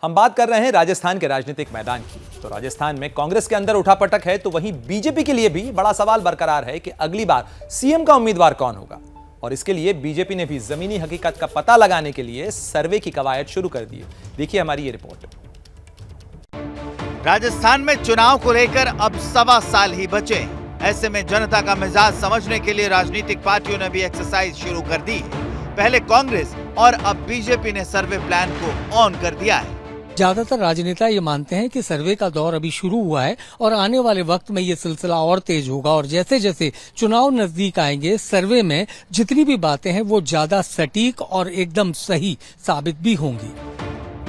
हम बात कर रहे हैं राजस्थान के राजनीतिक मैदान की। तो राजस्थान में कांग्रेस के अंदर उठापटक है, तो वहीं बीजेपी के लिए भी बड़ा सवाल बरकरार है कि अगली बार सीएम का उम्मीदवार कौन होगा। और इसके लिए बीजेपी ने भी जमीनी हकीकत का पता लगाने के लिए सर्वे की कवायद शुरू कर दी है। देखिए हमारी ये रिपोर्ट। राजस्थान में चुनाव को लेकर अब 1.25 साल ही बचे। ऐसे में जनता का मिजाज समझने के लिए राजनीतिक पार्टियों ने भी एक्सरसाइज शुरू कर दी है। पहले कांग्रेस और अब बीजेपी ने सर्वे प्लान को ऑन कर दिया है। ज्यादातर राजनेता ये मानते हैं कि सर्वे का दौर अभी शुरू हुआ है और आने वाले वक्त में ये सिलसिला और तेज होगा और जैसे जैसे चुनाव नजदीक आएंगे सर्वे में जितनी भी बातें हैं वो ज्यादा सटीक और एकदम सही साबित भी होंगी।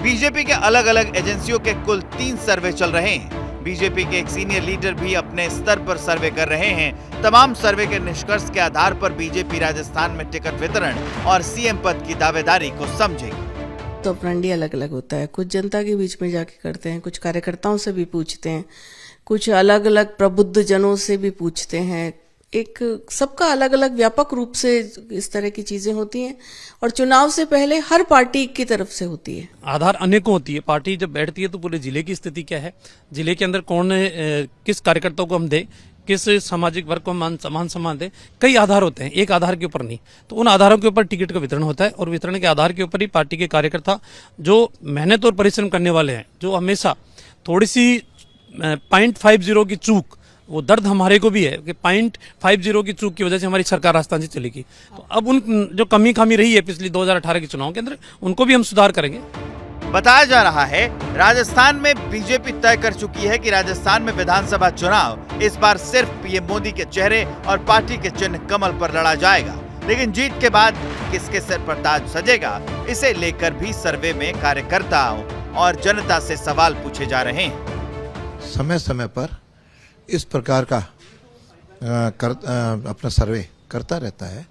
बीजेपी के अलग अलग एजेंसियों के कुल 3 सर्वे चल रहे हैं। बीजेपी के एक सीनियर लीडर भी अपने स्तर पर सर्वे कर रहे हैं। तमाम सर्वे के निष्कर्ष के आधार पर बीजेपी राजस्थान में टिकट वितरण और सीएम पद की दावेदारी को समझेगी। तो अपरंडी अलग अलग होता है, कुछ जनता के बीच में जाके करते हैं, कुछ कार्यकर्ताओं से भी पूछते हैं, कुछ अलग अलग प्रबुद्ध जनों से भी पूछते हैं। एक सबका अलग अलग व्यापक रूप से इस तरह की चीजें होती हैं और चुनाव से पहले हर पार्टी की तरफ से होती है। आधार अनेकों होती है। पार्टी जब बैठती है तो पूरे जिले की स्थिति क्या है, जिले के अंदर कौन किस कार्यकर्ताओं को हम दे, किस सामाजिक वर्ग को मान सम्मान दे, कई आधार होते हैं, एक आधार के ऊपर नहीं। तो उन आधारों के ऊपर टिकट का वितरण होता है और वितरण के आधार के ऊपर ही पार्टी के कार्यकर्ता जो मेहनत और परिश्रम करने वाले हैं, जो हमेशा थोड़ी सी 0.50 की चूक, वो दर्द हमारे को भी है कि 0.50 की चूक की वजह से हमारी सरकार राजस्थान से चलेगी। तो अब उन जो कमी खामी रही है पिछली 2018 के चुनाव के अंदर, उनको भी हम सुधार करेंगे। बताया जा रहा है राजस्थान में बीजेपी तय कर चुकी है कि राजस्थान में विधानसभा चुनाव इस बार सिर्फ पीएम मोदी के चेहरे और पार्टी के चिन्ह कमल पर लड़ा जाएगा। लेकिन जीत के बाद किसके सिर पर ताज सजेगा, इसे लेकर भी सर्वे में कार्यकर्ताओं और जनता से सवाल पूछे जा रहे हैं। समय समय पर इस प्रकार का अपना सर्वे करता रहता है,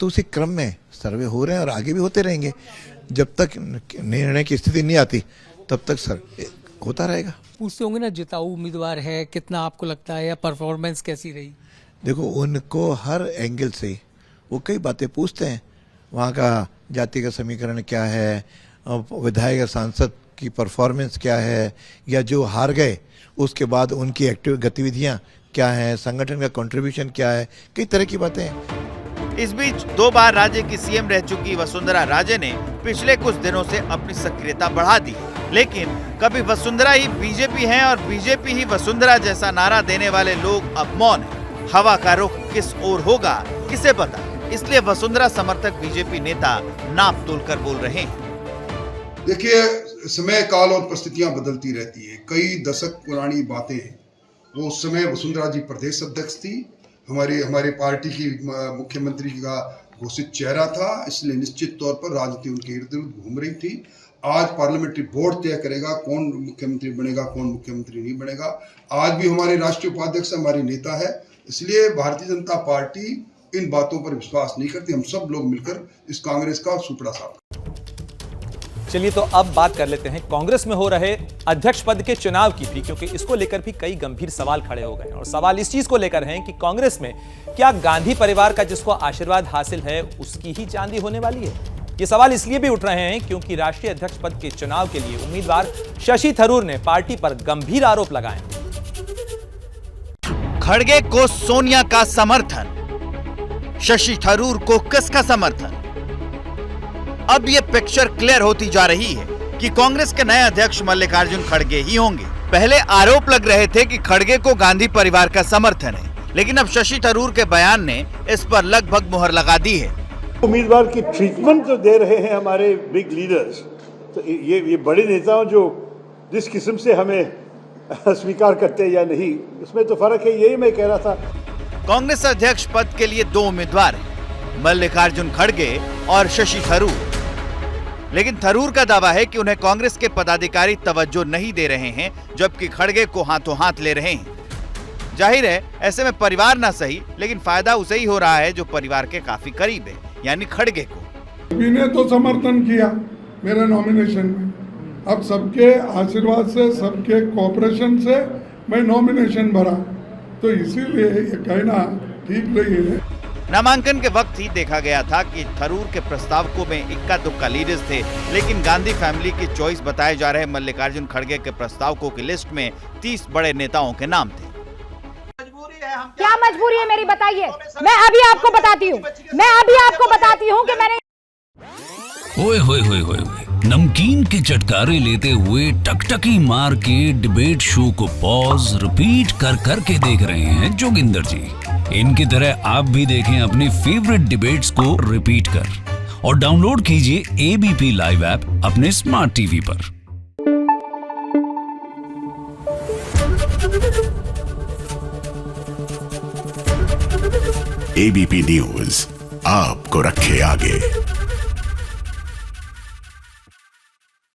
तो उसी क्रम में सर्वे हो रहे हैं और आगे भी होते रहेंगे। जब तक निर्णय की स्थिति नहीं आती तब तक सर्वे होता रहेगा। पूछते होंगे ना जिताऊ उम्मीदवार है, कितना आपको लगता है, या परफॉर्मेंस कैसी रही? देखो, उनको हर एंगल से वो कई बातें पूछते हैं। वहाँ का जाति का समीकरण क्या है, विधायक या सांसद की परफॉर्मेंस क्या है, या जो हार गए उसके बाद उनकी एक्टिव गतिविधियाँ क्या हैं, संगठन का कंट्रीब्यूशन क्या है, कई तरह की बातें हैं। इस बीच 2 बार राज्य की सीएम रह चुकी वसुंधरा राजे ने पिछले कुछ दिनों से अपनी सक्रियता बढ़ा दी। लेकिन कभी वसुंधरा ही बीजेपी है और बीजेपी ही वसुंधरा जैसा नारा देने वाले लोग अब मौन है। हवा का रुख किस ओर होगा किसे पता, इसलिए वसुंधरा समर्थक बीजेपी नेता नाप तोल कर बोल रहे हैं। देखिए, समय काल और परिस्थितियां बदलती रहती है। कई दशक पुरानी बातें हैं। वो उस समय वसुंधरा जी प्रदेश अध्यक्ष थी, हमारे पार्टी की मुख्यमंत्री का घोषित चेहरा था, इसलिए निश्चित तौर पर राजनीति उनके इर्द गिर्द घूम रही थी। आज पार्लियामेंट्री बोर्ड तय करेगा कौन मुख्यमंत्री बनेगा, कौन मुख्यमंत्री नहीं बनेगा। आज भी हमारे राष्ट्रीय उपाध्यक्ष हमारी नेता है, इसलिए भारतीय जनता पार्टी इन बातों पर विश्वास नहीं करती। हम सब लोग मिलकर इस कांग्रेस का सुपड़ा साफ। चलिए तो अब बात कर लेते हैं कांग्रेस में हो रहे अध्यक्ष पद के चुनाव की भी, क्योंकि इसको लेकर भी कई गंभीर सवाल खड़े हो गए हैं। और सवाल इस चीज को लेकर हैं कि कांग्रेस में क्या गांधी परिवार का जिसको आशीर्वाद हासिल है उसकी ही चांदी होने वाली है। ये सवाल इसलिए भी उठ रहे हैं क्योंकि राष्ट्रीय अध्यक्ष पद के चुनाव के लिए उम्मीदवार शशि थरूर ने पार्टी पर गंभीर आरोप लगाए। खड़गे को सोनिया का समर्थन, शशि थरूर को किसका समर्थन? अब ये पिक्चर क्लियर होती जा रही है कि कांग्रेस के नए अध्यक्ष मल्लिकार्जुन खड़गे ही होंगे। पहले आरोप लग रहे थे कि खड़गे को गांधी परिवार का समर्थन है, लेकिन अब शशि थरूर के बयान ने इस पर लगभग मुहर लगा दी है। उम्मीदवार की ट्रीटमेंट जो दे रहे हैं हमारे बिग लीडर्स, तो ये बड़े नेताओं जो जिस किस्म से हमें स्वीकार करते हैं या नहीं, उसमें तो फर्क है। यही मैं कह रहा था। कांग्रेस अध्यक्ष पद के लिए 2 उम्मीदवार हैं, मल्लिकार्जुन खड़गे और शशि थरूर। लेकिन थरूर का दावा है कि उन्हें कांग्रेस के पदाधिकारी तवज्जो नहीं दे रहे हैं, जबकि खड़गे को हाथों हाथ ले रहे हैं। जाहिर है ऐसे में परिवार ना सही, लेकिन फायदा उसे ही हो रहा है जो परिवार के काफी करीब है, यानी खड़गे को। मैंने तो समर्थन किया मेरे नॉमिनेशन में। अब सबके आशीर्वाद से, सबके कोऑपरेशन से मैं नॉमिनेशन भरा, तो इसीलिए ये कहना ठीक नहीं है। नामांकन के वक्त ही देखा गया था कि थरूर के प्रस्तावकों में इक्का दुक्का लीडर्स थे, लेकिन गांधी फैमिली की चॉइस बताए जा रहे मल्लिकार्जुन खड़गे के प्रस्तावकों की लिस्ट में 30 बड़े नेताओं के नाम थे। क्या मजबूरी है मेरी, बताइए। मैं अभी आपको बताती हूँ कि मैंने ओए होए होए होए नमकीन के चटकारे लेते हुए टकटकी मार के डिबेट शो को पॉज रिपीट कर कर के देख रहे हैं जोगिंदर जी। इनकी तरह आप भी देखें अपनी फेवरेट डिबेट्स को रिपीट कर और डाउनलोड कीजिए एबीपी लाइव ऐप अपने स्मार्ट टीवी पर। एबीपी न्यूज आपको रखे आगे।